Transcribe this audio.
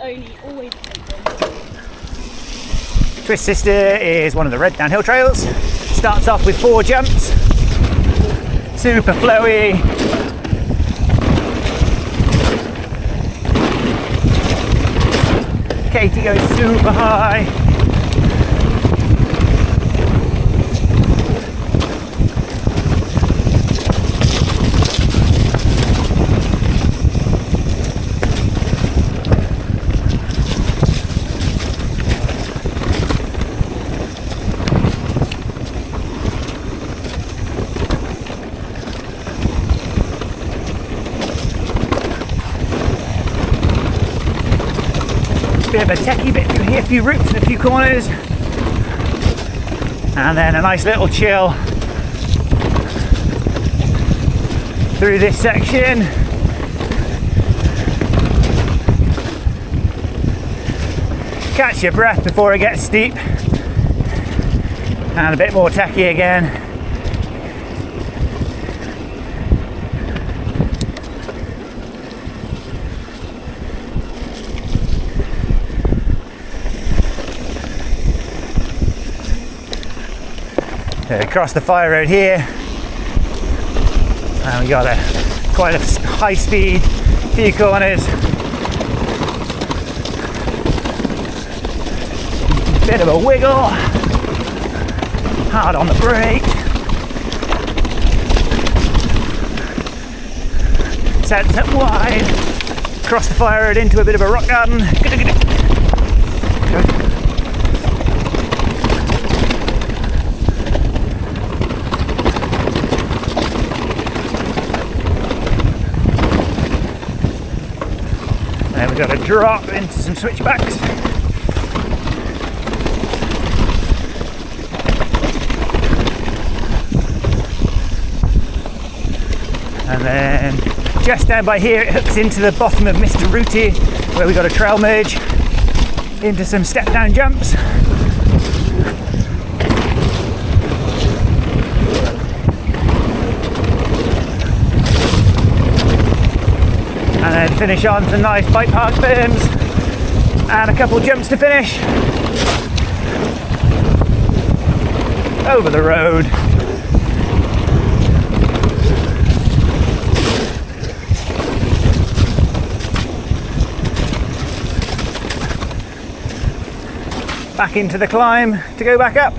only always open. Twist Sister is one of the red downhill trails. Starts off with 4 jumps. Super flowy. Katie goes super high. Bit of a techie bit through here, a few roots and a few corners, and then a nice little chill through this section. Catch your breath before it gets steep, and a bit more techie again. Across the fire road here, and we got quite a high speed, few corners, bit of a wiggle, hard on the brake, sets up wide, across the fire road into a bit of a rock garden. Then we've got a drop into some switchbacks. And then just down by here it hooks into the bottom of Mr. Rooty, where we've got a trail merge into some step down jumps. And then finish on some nice bike park berms and a couple jumps to finish. Over the road. Back into the climb to go back up.